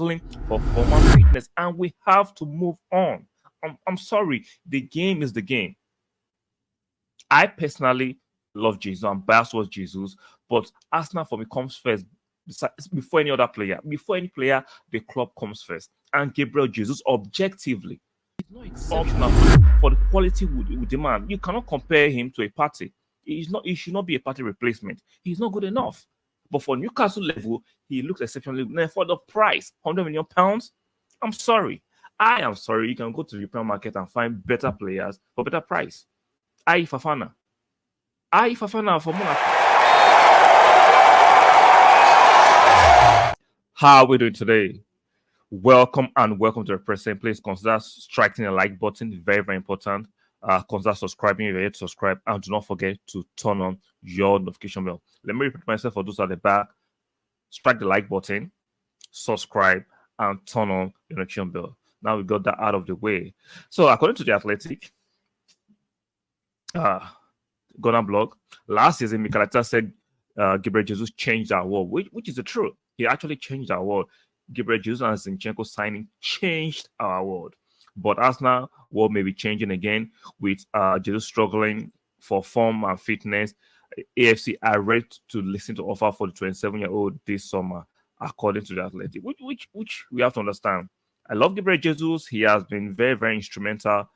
for form and fitness, and we have to move on. I'm sorry, the game is the game. I personally love Jesus. I'm biased towards Jesus, but Arsenal for me comes first before any other player. Before any player, the club comes first. And Gabriel Jesus, objectively, is not exceptional for the quality we demand. You cannot compare him to a party. He's not. He should not be a party replacement. He's not good enough. But for Newcastle level, he looks exceptionally good. For the price, £100 million. I'm sorry. I am sorry. You can go to the European market and find better players for better price. I Fafana. I Fafana for Monaco. How are we doing today? Welcome to the present. Please consider striking a like button. Very, very important. Consider subscribing if you're yet to subscribe. And do not forget to turn on your notification bell. Let me repeat myself for those at the back. Strike the like button, subscribe, and turn on your notification bell. Now we got that out of the way. So according to the Athletic, Ghana blog, last season Mikel Arteta said Gabriel Jesus changed our world, which is the truth. He actually changed our world. Gabriel Jesus and Zinchenko signing changed our world. But Arsenal world may be changing again with Jesus struggling for form and fitness. AFC are ready to listen to offer for the 27-year-old this summer, according to the Athletic, which we have to understand. I love Gabriel Jesus. He has been very, very instrumental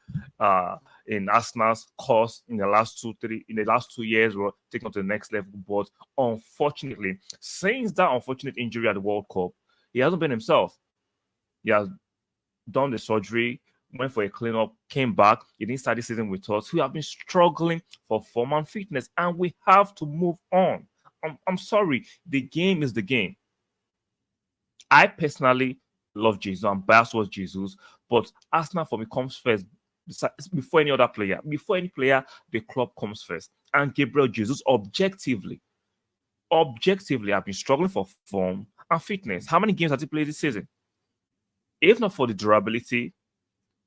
in Arsenal's cause in the last 2 years. We're taking to the next level. But unfortunately, since that unfortunate injury at the World Cup, he hasn't been himself. He has done the surgery, went for a cleanup, came back. He didn't start the season with us. We have been struggling for form and fitness, and we have to move on. I'm sorry, the game is the game. I personally love Jesus. I'm biased towards Jesus, but Arsenal for me comes first before any other player. Before any player, the club comes first. And Gabriel Jesus, objectively, I've been struggling for form and fitness. How many games has he played this season? If not for the durability,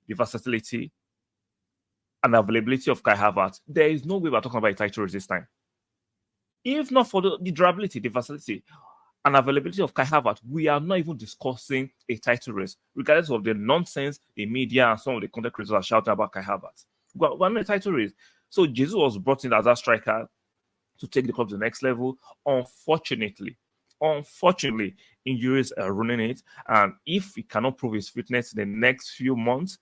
the versatility, and availability of Kai Havertz, there is no way we're talking about a title race this time. If not for the durability, the versatility, and availability of Kai Havertz, we are not even discussing a title race, regardless of the nonsense the media and some of the content creators are shouting about Kai Havertz. We're not a title race. So Jesus was brought in as a striker to take the club to the next level. Unfortunately, injuries are ruining it. And if he cannot prove his fitness in the next few months,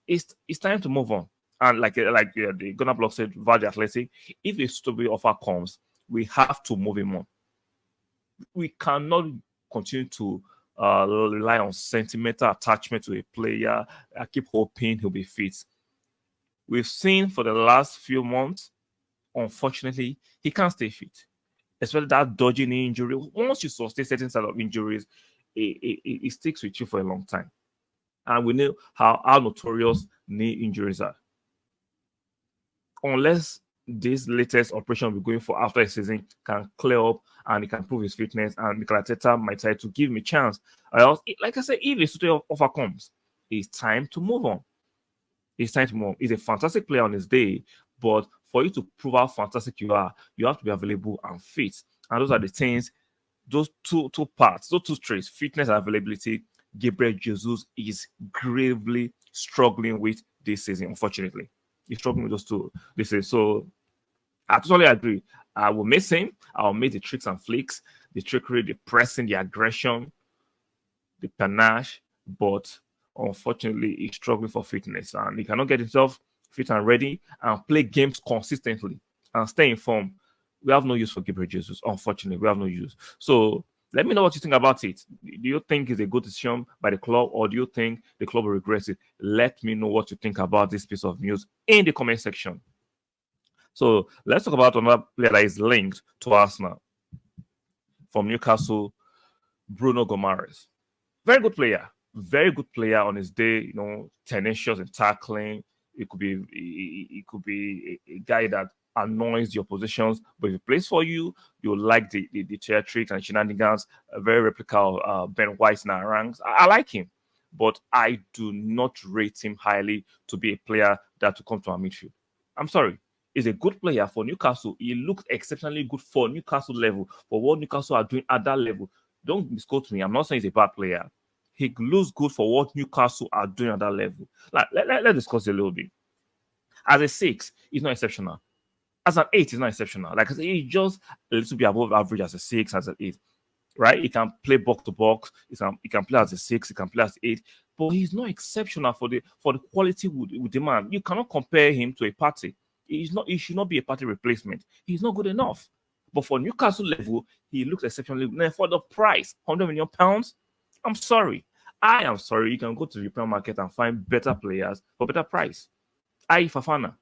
it's time to move on. And like the Ghana blog said, via the Athletic, if a suitable offer comes, we have to move him on. We cannot continue to rely on sentimental attachment to a player. I keep hoping he'll be fit. We've seen for the last few months, unfortunately, he can't stay fit. Especially that dodgy knee injury. Once you sustain certain set of injuries, it sticks with you for a long time. And we know how notorious knee injuries are. Unless this latest operation we're going for after a season can clear up and he can prove his fitness, and Mikel Arteta might try to give him a chance. Like I said, if a suitable offer comes, it's time to move on. It's time to move on. He's a fantastic player on his day, but for you to prove how fantastic you are, you have to be available and fit. And those are the things, those two parts, those two traits, fitness and availability, Gabriel Jesus is gravely struggling with this season, unfortunately. He's struggling with those two this season. So I totally agree. I will miss him. I will miss the tricks and flicks, the trickery, the pressing, the aggression, the panache. But unfortunately, he's struggling for fitness, and he cannot get himself fit and ready and play games consistently and stay in form. We have no use for Gabriel Jesus. Unfortunately, we have no use. So let me know what you think about it. Do you think it's a good decision by the club, or do you think the club will regret it? Let me know what you think about this piece of news in the comment section. So let's talk about another player that is linked to Arsenal from Newcastle, Bruno Guimaraes. Very good player on his day. Tenacious in tackling. It could be a guy that annoys the oppositions, but if he plays for you, you'll like the theatrics and shenanigans. A very replica of Ben White in our ranks. I like him, but I do not rate him highly to be a player that will come to our midfield. I'm sorry. He's a good player for Newcastle. He looks exceptionally good for Newcastle level, for what Newcastle are doing at that level. Don't misquote me. I'm not saying he's a bad player. He looks good for what Newcastle are doing at that level. Like, let's discuss it a little bit. As a 6, he's not exceptional. As an 8, he's not exceptional. Like I said, he's just a little bit above average as a 6, as an 8. Right? He can play box to box. He can play as a 6. He can play as 8. But he's not exceptional for the quality we demand. You cannot compare him to a Partey. He should not be a Partey replacement. He's not good enough. But for Newcastle level, he looks exceptionally good. For the price, £100 million, I'm sorry. I am sorry. You can go to the European market and find better players for better price. Fofana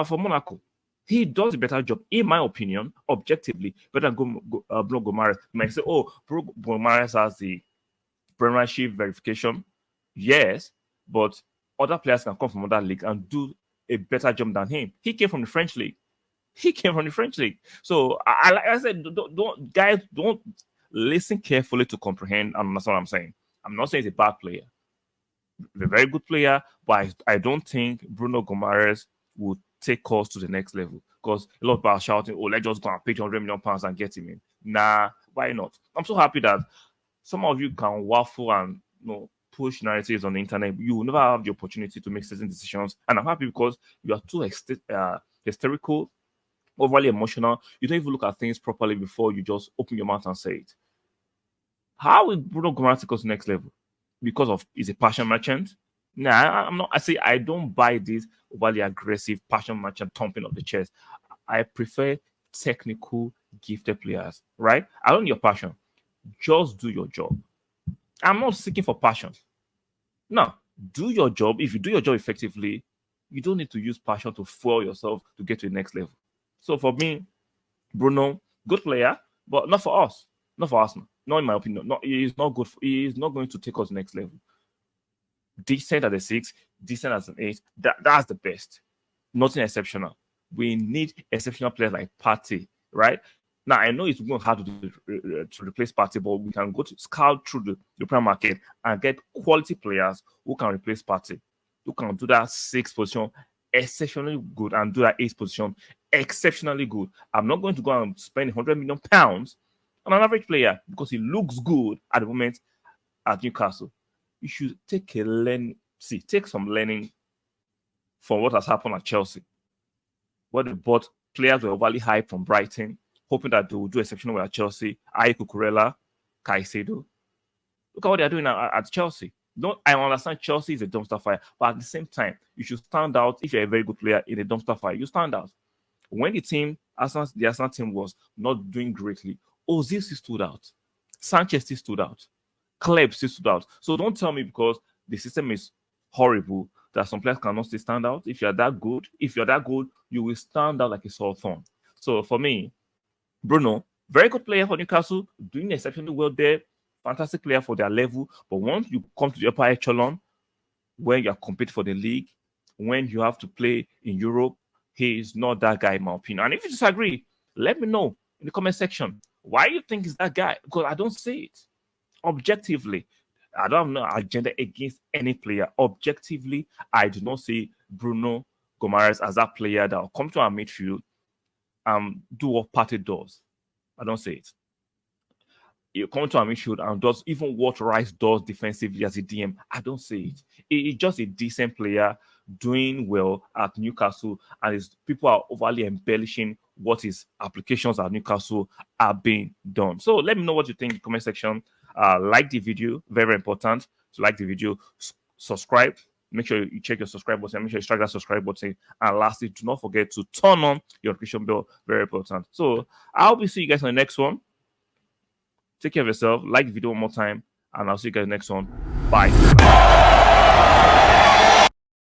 for Monaco. He does a better job, in my opinion, objectively, better than Bruno Guimaraes. You might say, oh, Bruno Guimaraes has the Premiership verification. Yes, but other players can come from other leagues and do a better job than him. He came from the French league. So, like I said, don't listen carefully to comprehend and understand what I'm saying. I'm not saying he's a bad player. He's a very good player, but I don't think Bruno Guimaraes would take us to the next level, because a lot of people are shouting, oh, let's just go and pay £100 million and get him in. Nah, why not? I'm so happy that some of you can waffle and push narratives on the internet. You will never have the opportunity to make certain decisions, and I'm happy because you are too hysterical, overly emotional. You don't even look at things properly before you just open your mouth and say it. How will Bruno Guimaraes take us to the next level? Because of he's a passion merchant? Nah, I'm not. I don't buy this overly aggressive passion merchant thumping of the chest. I prefer technical, gifted players, right? I don't need your passion. Just do your job. I'm not seeking for passion. No, do your job. If you do your job effectively, you don't need to use passion to fuel yourself to get to the next level. So for me, Bruno, good player, but not for us. Not for Arsenal. Not in my opinion. He is not good. He is not going to take us next level. Decent at a 6, decent as an 8. That's the best. Nothing exceptional. We need exceptional players like Partey, right? Now, I know it's going hard to replace Partey, but we can go to scout through the European market and get quality players who can replace Partey, who can do that 6 position exceptionally good and do that 8 position exceptionally good. I'm not going to go and spend £100 million on an average player because he looks good at the moment at Newcastle. You should take some learning from what has happened at Chelsea, where they bought players were overly high from Brighton, hoping that they will do exceptional at Chelsea. Cucurella, Caicedo. Look at what they're doing at Chelsea. I understand Chelsea is a dumpster fire, but at the same time, you should stand out. If you're a very good player in a dumpster fire, you stand out. When the Arsenal team was not doing greatly, Ozil still stood out. Sanchez still stood out. Kleb still stood out. So don't tell me because the system is horrible that some players cannot still stand out. If you're that good, you will stand out like a sore thumb. So for me, Bruno, very good player for Newcastle, doing exceptionally well there, fantastic player for their level. But once you come to the upper echelon, when you are competing for the league, when you have to play in Europe, he is not that guy in my opinion. And if you disagree, let me know in the comment section. Why you think he's that guy? Because I don't see it. Objectively, I don't have no agenda against any player. Objectively, I do not see Bruno Guimaraes as that player that will come to our midfield and do what Partey does. I don't see it. You come to our midfield and does even what Rice does defensively as a DM. I don't see it. He's just a decent player doing well at Newcastle, and people are overly embellishing what his applications at Newcastle are being done. So let me know what you think in the comment section. Like the video, very important to like the video. Subscribe. Make sure you check your subscribe button. Make sure you strike that subscribe button. And lastly, do not forget to turn on your notification bell. Very important. So I'll be seeing you guys on the next one. Take care of yourself. Like the video one more time. And I'll see you guys next one. Bye.